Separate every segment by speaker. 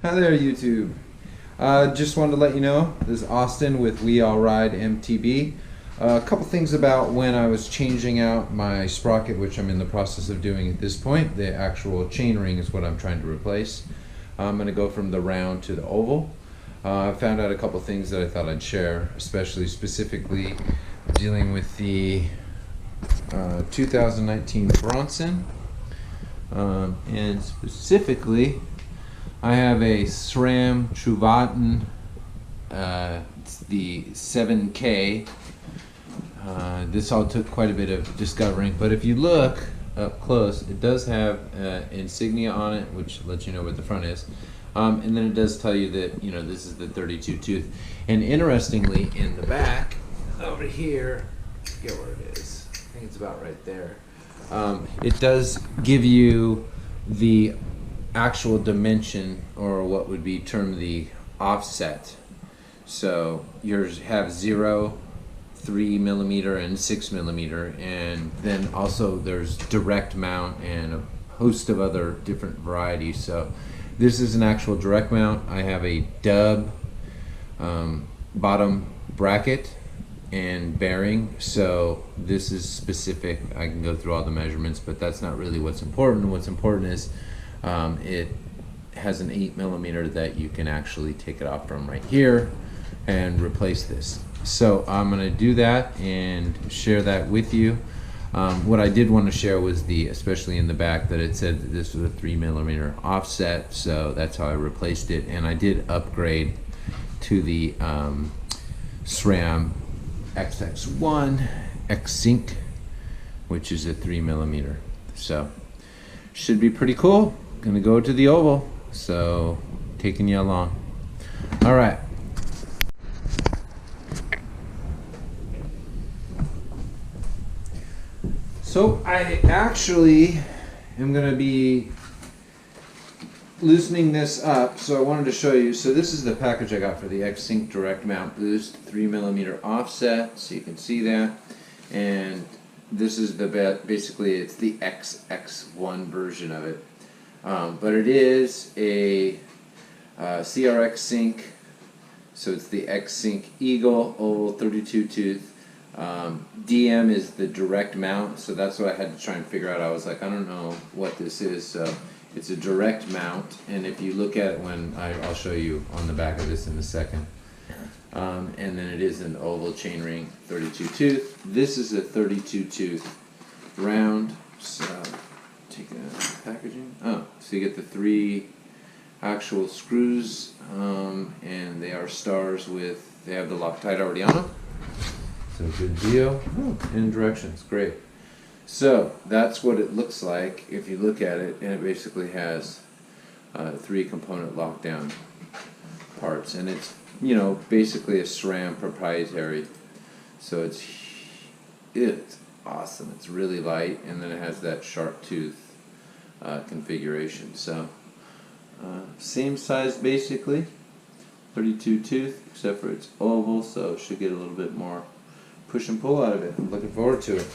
Speaker 1: Hi there, YouTube. Just wanted to let you know, this is Austin with WeAllRideMTB. A couple things about when I was changing out my sprocket, which I'm in the process of doing at this point. The actual chainring is what I'm trying to replace. I'm going to go from the round to the oval. I found out a couple things that I thought I'd share, specifically dealing with the 2019 Bronson. And specifically, I have a SRAM Truvaten, it's the 7K. This all took quite a bit of discovering, but if you look up close, it does have insignia on it, which lets you know what the front is. And then it does tell you that, this is the 32 tooth. And interestingly, in the back, over here, I forget where it is. I think it's about right there. It does give you the actual dimension, or what would be termed the offset. So yours have 0, 3 millimeter, and 6 millimeter, and then also there's direct mount and a host of other different varieties. So this is an actual direct mount. I have a dub bottom bracket and bearing, so this is specific. I can go through all the measurements, but that's not really what's important. What's important is it has an 8 millimeter that you can actually take it off from right here and replace this. So I'm going to do that and share that with you. What I did want to share was especially in the back, that it said that this was a 3 millimeter offset, so that's how I replaced it. And I did upgrade to the SRAM XX1 X-Sync, which is a 3 millimeter. So should be pretty cool. Gonna go to the oval, so taking you along. All right. So I actually am going to be loosening this up, so I wanted to show you. So this is the package I got for the X-Sync Direct Mount Boost 3 millimeter offset, so you can see that. And this is basically it's the XX1 version of it. But it is a CRX Sync, so it's the X-Sync Eagle Oval 32 tooth. DM is the direct mount, so that's what I had to try and figure out. I was like, I don't know what this is, so it's a direct mount, and if you look at it I'll show you on the back of this in a second. And then it is an oval chainring 32 tooth. This is a 32 tooth round, so take it out of the packaging. Oh, so you get the 3 actual screws, and they are stars they have the Loctite already on them. So good deal. And directions, great. So that's what it looks like if you look at it, and it basically has 3 component lockdown parts, and it's basically a SRAM proprietary. So it's awesome. It's really light, and then it has that sharp tooth configuration. So same size basically, 32 tooth, except for it's oval, so it should get a little bit more push and pull out of it. I'm looking forward to it.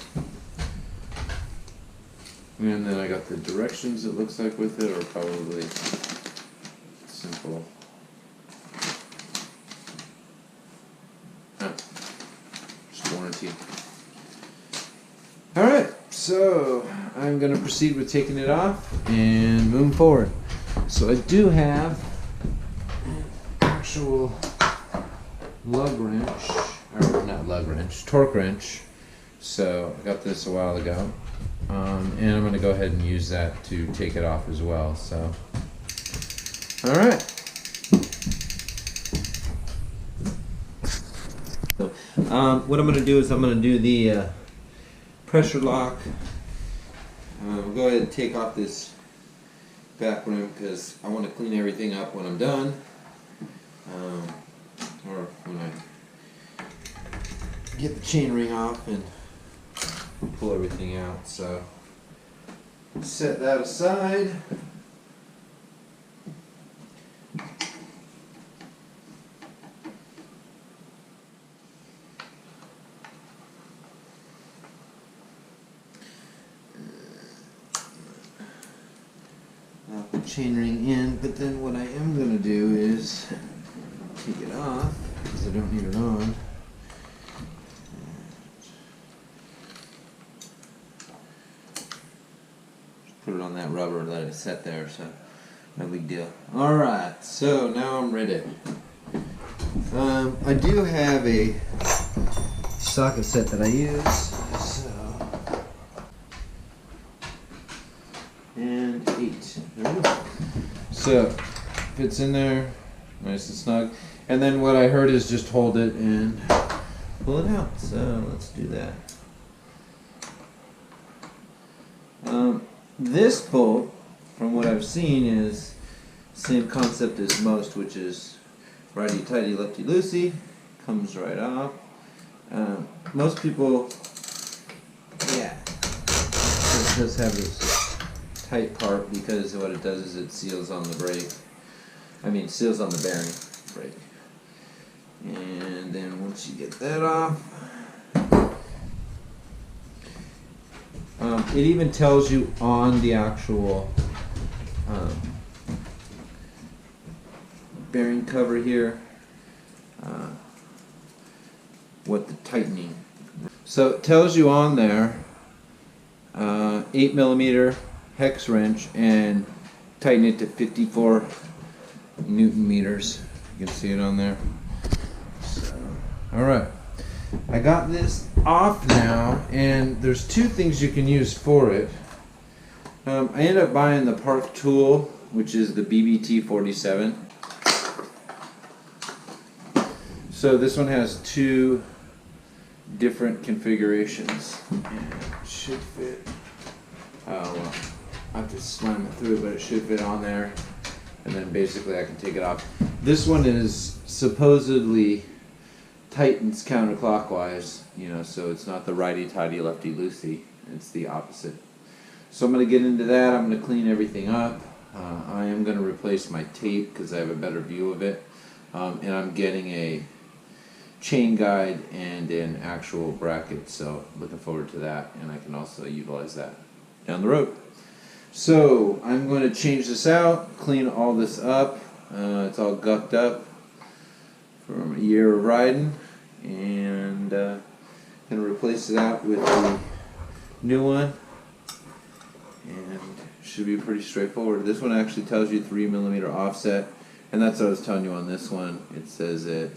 Speaker 1: And then I got the directions, it looks like, with it, or probably simple. Just warranty. Alright, so I'm going to proceed with taking it off and moving forward. So I do have an actual lug wrench. Or not lug wrench, torque wrench. So I got this a while ago, and I'm going to go ahead and use that to take it off as well. So, all right. So, what I'm going to do is I'm going to do the pressure lock. We'll go ahead and take off this back rim because I want to clean everything up when I'm done, or when I get the chain ring off and pull everything out. So set that aside. I'll put chain ring in, but then what I am going to is take it off because I don't need it on. Just put it on that rubber that I set there, so no big deal. Alright, so now I'm ready. I do have a socket set that I use, and 8. There we go. So fits in there, nice and snug. And then what I heard is just hold it and pull it out. So let's do that. This bolt, from what I've seen, is same concept as most, which is righty tighty, lefty loosey. Comes right off. Most people, yeah, it does have this tight part because what it does is it seals on the brake. Seals on the bearing brake. And then once you get that off, it even tells you on the actual bearing cover here what the tightening. So it tells you on there 8mm hex wrench and tighten it to 54 Newton meters. You can see it on there. So, all right, I got this off now, and there's two things you can use for it. I ended up buying the Park tool, which is the BBT 47. So this one has two different configurations, and it should fit. Oh well, I have to slam it through, but it should fit on there. And then basically I can take it off. This one is supposedly tightens counterclockwise, so it's not the righty-tighty, lefty-loosey. It's the opposite. So I'm going to get into that. I'm going to clean everything up. I am going to replace my tape because I have a better view of it. And I'm getting a chain guide and an actual bracket, so looking forward to that. And I can also utilize that down the road. So I'm going to change this out, clean all this up. It's all gucked up from a year of riding, and going to replace it out with the new one, and it should be pretty straightforward. This one actually tells you 3mm offset, and that's what I was telling you on this one. It says it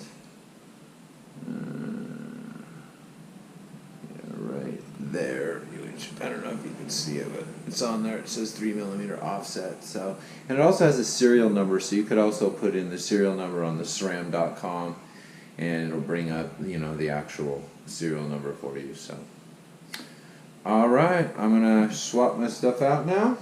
Speaker 1: right there. I don't know if you can see it, but it's on there. It says 3mm offset. So, and it also has a serial number, so you could also put in the serial number on the SRAM.com, and it'll bring up, the actual serial number for you. So, all right, I'm gonna swap my stuff out now.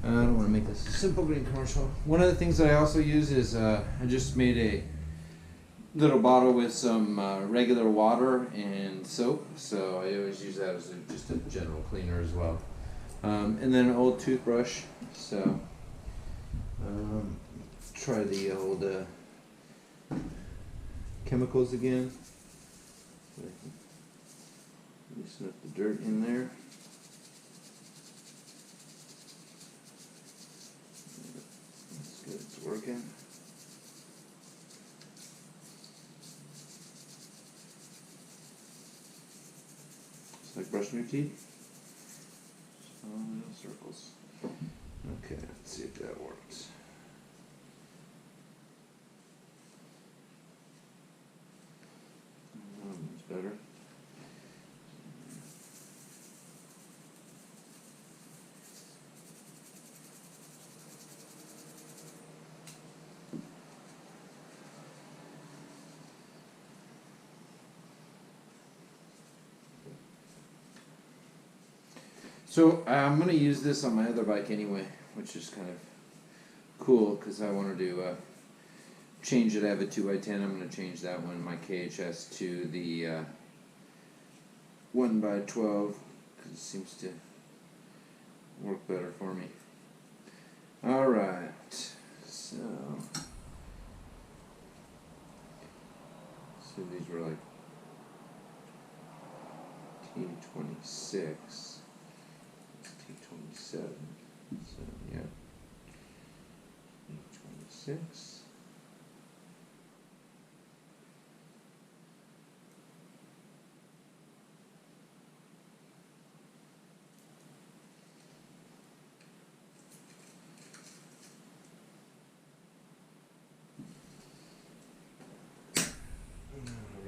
Speaker 1: I don't want to make this a simple green commercial. One of the things that I also use is I just made a little bottle with some regular water and soap, so I always use that as just a general cleaner as well. And then an old toothbrush. So try the old chemicals again. Loosen up the dirt in there. It's working. It's like brushing your teeth. Small little circles. Okay, let's see if that works. It's better. So I'm going to use this on my other bike anyway, which is kind of cool because I wanted to change it. I have a 2x10. I'm going to change that one, my KHS, to the 1x12 because it seems to work better for me. Alright, so So these were like T26. It's T27. So yeah, T26.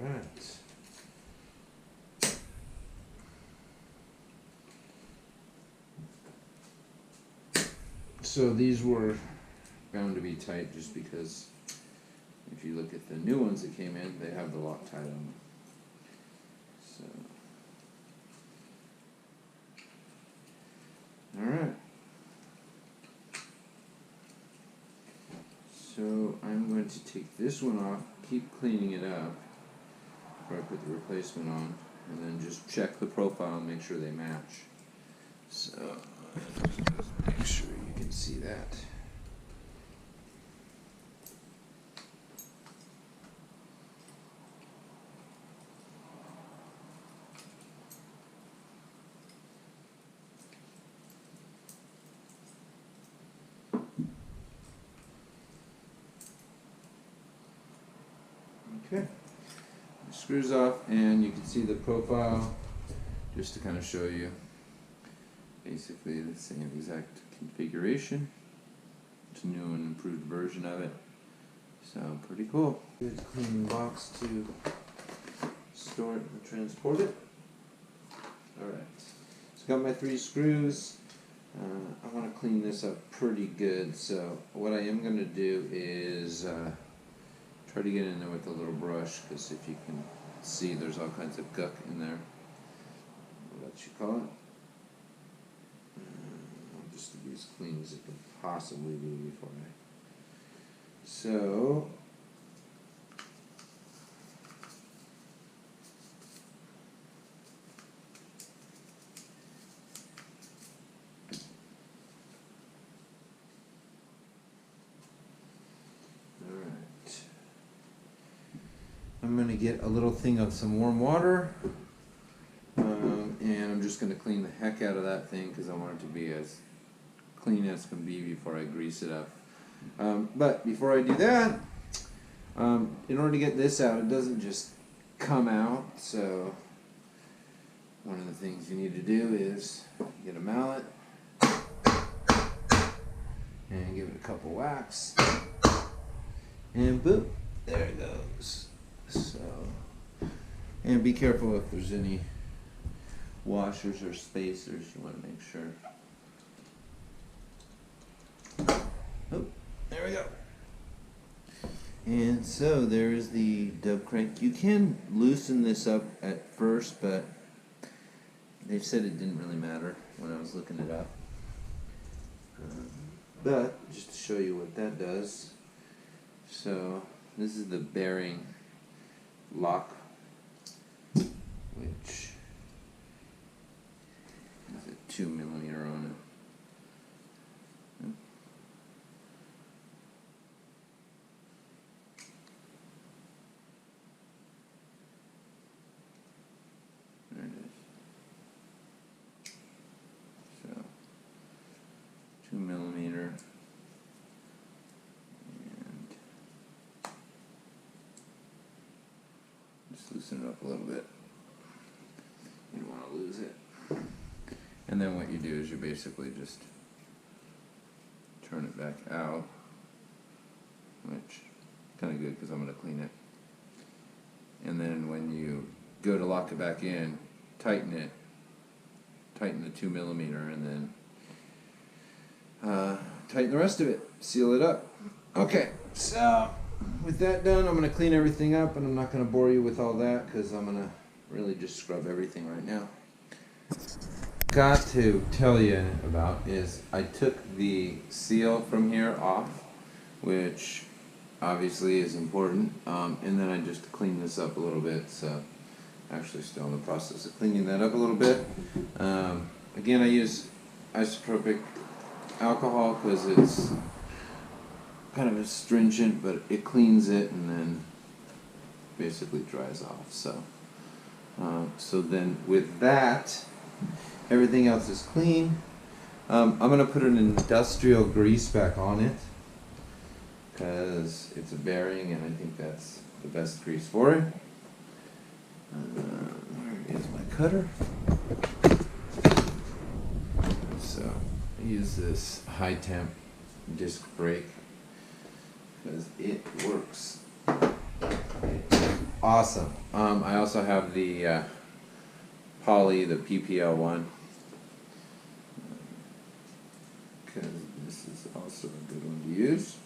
Speaker 1: Alright. So these were bound to be tight just because if you look at the new ones that came in, they have the Loctite on them. So, alright. So I'm going to take this one off, keep cleaning it up before I put the replacement on, and then just check the profile and make sure they match. So, just make sure you can see that. Okay, screws off, and you can see the profile just to kind of show you basically the same exact configuration. It's a new and improved version of it, so pretty cool. Good clean box to store it and transport it. Alright, so got my 3 screws. I want to clean this up pretty good, so what I am going to do is try to get in there with a little brush, because if you can see, there's all kinds of guck in there. What you call it? I'll just be as clean as it can possibly be before I. So. I'm going to get a little thing of some warm water, and I'm just going to clean the heck out of that thing because I want it to be as clean as can be before I grease it up. But before I do that, in order to get this out, it doesn't just come out, so one of the things you need to do is get a mallet and give it a couple whacks, and boom, there it goes. So, and be careful if there's any washers or spacers, you want to make sure. Oh, there we go. And so there's the dub crank. You can loosen this up at first, but they said it didn't really matter when I was looking it up. But just to show you what that does. So this is the bearing lock, which has a 2mm on it. There it is. So 2mm. Just loosen it up a little bit. You don't want to lose it. And then what you do is you basically just turn it back out, which is kind of good because I'm going to clean it. And then when you go to lock it back in, tighten it, tighten the 2mm, and then tighten the rest of it, seal it up. Okay, so with that done, I'm going to clean everything up, and I'm not going to bore you with all that because I'm going to really just scrub everything right now. Got to tell you about is I took the seal from here off, which obviously is important, and then I just cleaned this up a little bit, so actually still in the process of cleaning that up a little bit. Again, I use isotropic alcohol because it's kind of astringent, but it cleans it and then basically dries off. So, so then with that, everything else is clean. I'm going to put an industrial grease back on it because it's a bearing, and I think that's the best grease for it. There is my cutter. So I use this high temp disc brake because it works. It's awesome. I also have the Poly, the PPL1, because this is also a good one to use.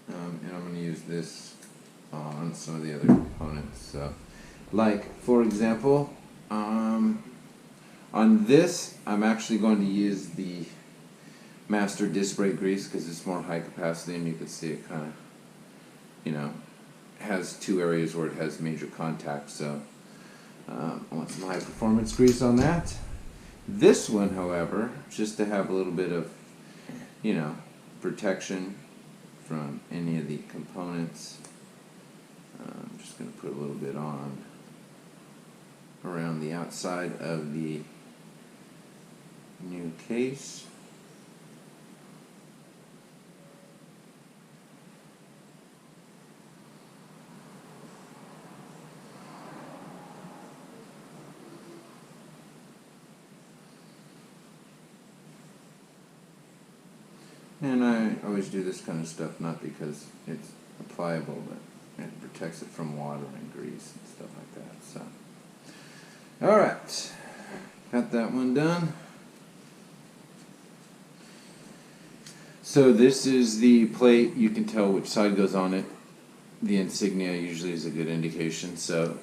Speaker 1: And I'm going to use this on some of the other components. So, like, for example, on this, I'm actually going to use the master disc brake grease because it's more high capacity, and you can see it kind of, you know, has two areas where it has major contact. So I want some high performance grease on that. This one, however, just to have a little bit of, you know, protection from any of the components, I'm just going to put a little bit on around the outside of the new case. And I always do this kind of stuff not because it's pliable, but it protects it from water and grease and stuff like that. So, alright, got that one done. So this is the plate. You can tell which side goes on it. The insignia usually is a good indication. So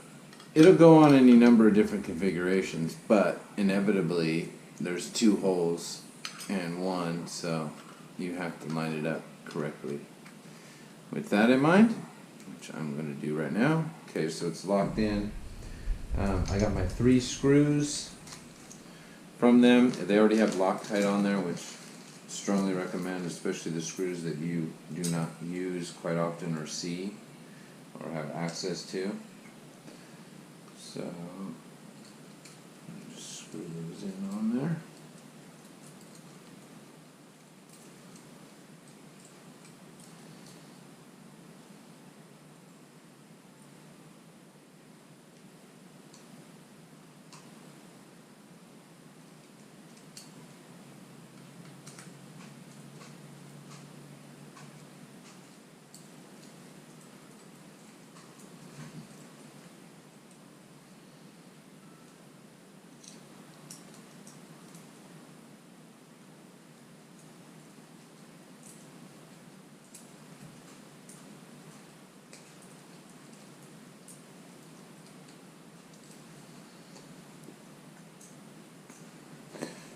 Speaker 1: it'll go on any number of different configurations, but inevitably there's two holes and one, so you have to line it up correctly. With that in mind, which I'm going to do right now. Okay, so it's locked in. I got my 3 screws from them. They already have Loctite on there, which I strongly recommend, especially the screws that you do not use quite often or see or have access to. So just screw those in on there.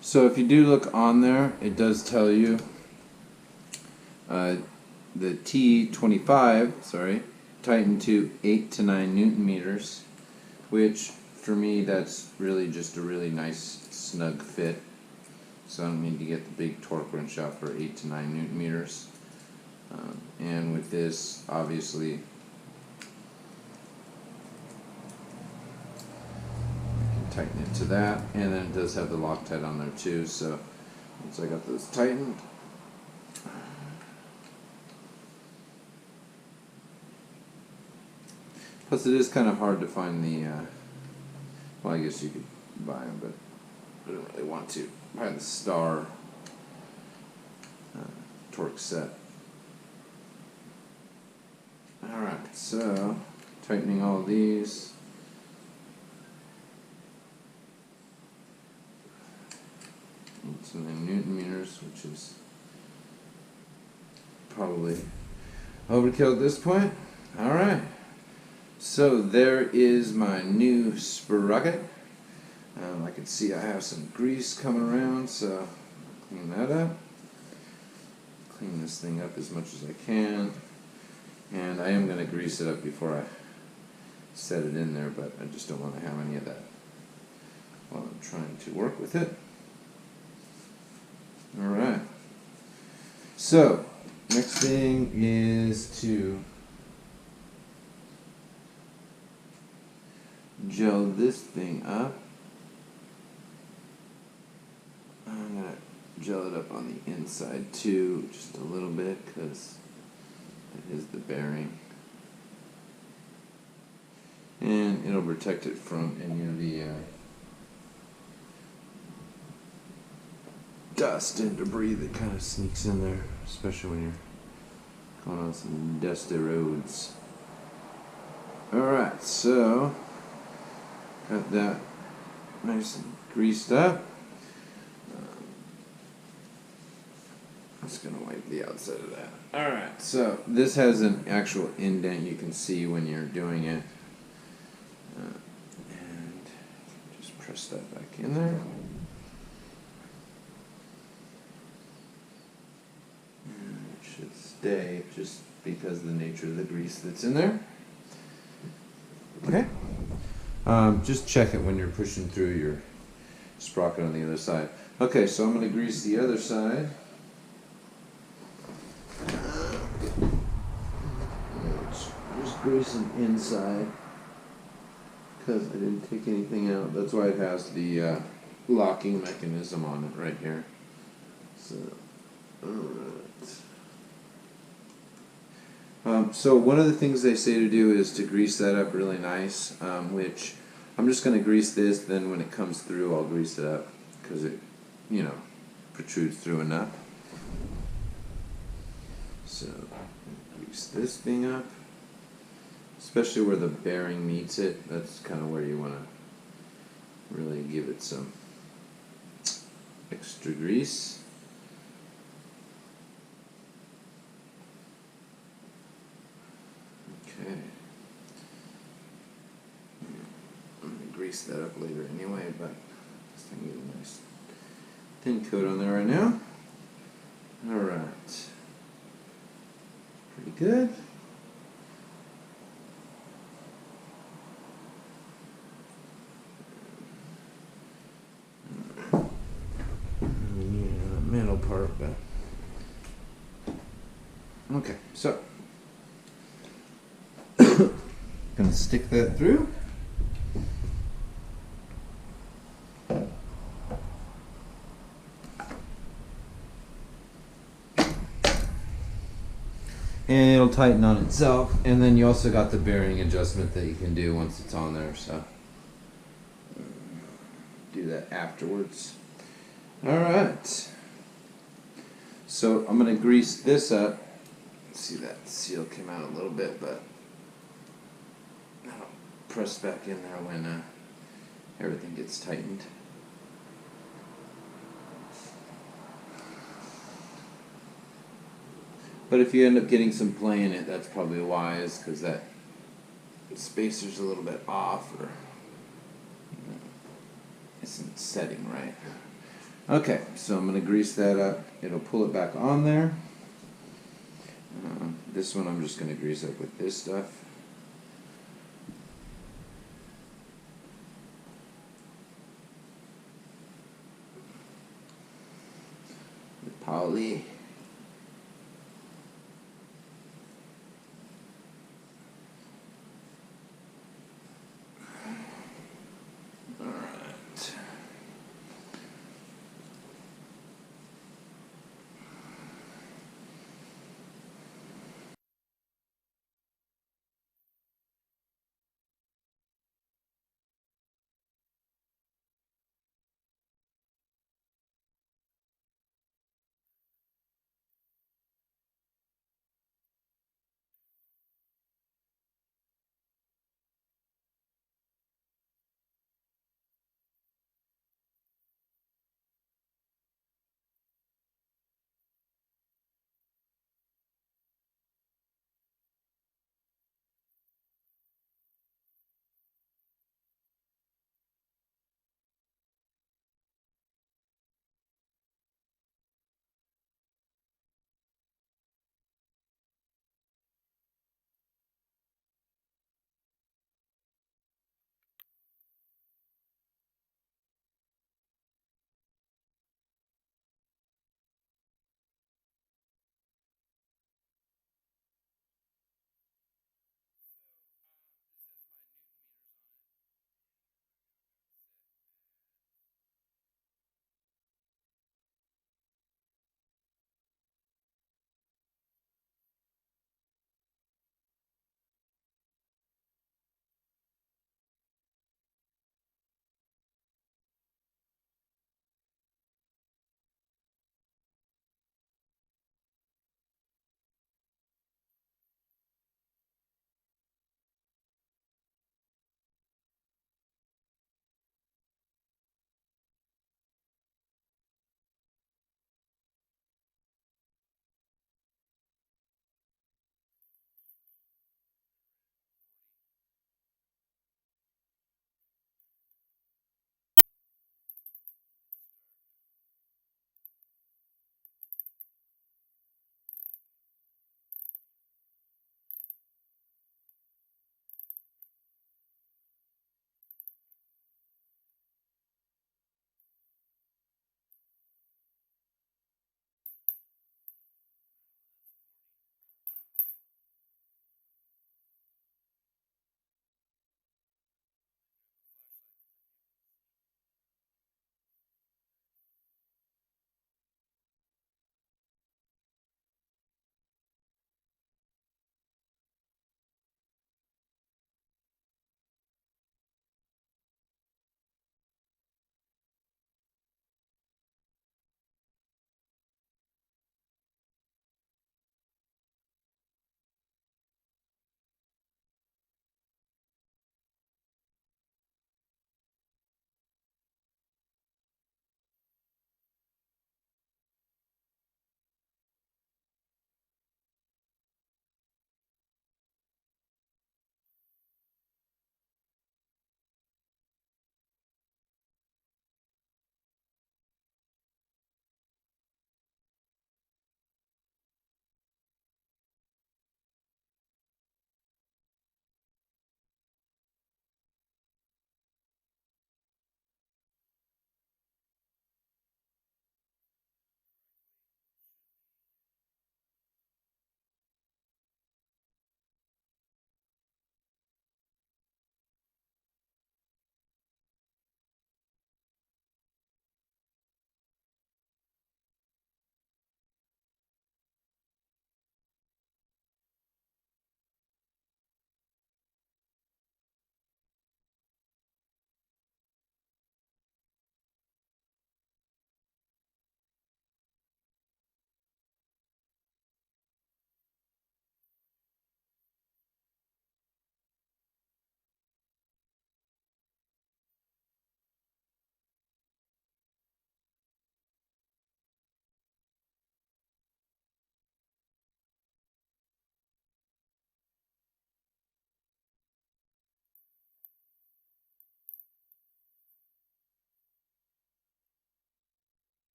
Speaker 1: So if you do look on there, it does tell you the T25, tightened to 8 to 9 Newton meters, which for me that's really just a really nice snug fit. So I don't need to get the big torque wrench out for 8 to 9 Newton meters. And with this, obviously, tighten it to that, and then it does have the Loctite on there too. So once I got those tightened, plus it is kind of hard to find the well, I guess you could buy them, but I don't really want to buy the Star torque set. Alright, so tightening all of these. And then Newton meters, which is probably overkill at this point. Alright, so there is my new sprocket. I can see I have some grease coming around, so clean that up. Clean this thing up as much as I can. And I am going to grease it up before I set it in there, but I just don't want to have any of that while I'm trying to work with it. Alright, so Next thing is to gel this thing up. I'm going to gel it up on the inside too, just a little bit, because it is the bearing. And it'll protect it from any of the dust and debris that kind of sneaks in there, especially when you're going on some dusty roads. Alright, so got that nice and greased up. I'm just going to wipe the outside of that. Alright, so this has an actual indent you can see when you're doing it. And just press that back in there. And it should stay just because of the nature of the grease that's in there. Okay. Just check it when you're pushing through your sprocket on the other side. Okay, so I'm going to grease the other side. Just greasing inside, because I didn't take anything out. That's why it has the locking mechanism on it right here. So, alright. So one of the things they say to do is to grease that up really nice, which I'm just going to grease this, then when it comes through I'll grease it up, because it, protrudes through enough. So, grease this thing up. Especially where the bearing meets it, that's kind of where you want to really give it some extra grease. Okay. I'm going to grease that up later anyway, but this thing needs a nice thin coat on there right now. Alright. Pretty good. Middle part, but okay, so gonna stick that through. And it'll tighten on itself, and then you also got the bearing adjustment that you can do once it's on there, so do that afterwards. Alright, so I'm going to grease this up. See, that seal came out a little bit, but that'll press back in there when everything gets tightened. But if you end up getting some play in it, that's probably wise, because that spacer's a little bit off, or isn't setting right. Okay, so I'm going to grease that up. It'll pull it back on there. This one I'm just going to grease up with this stuff. The poly.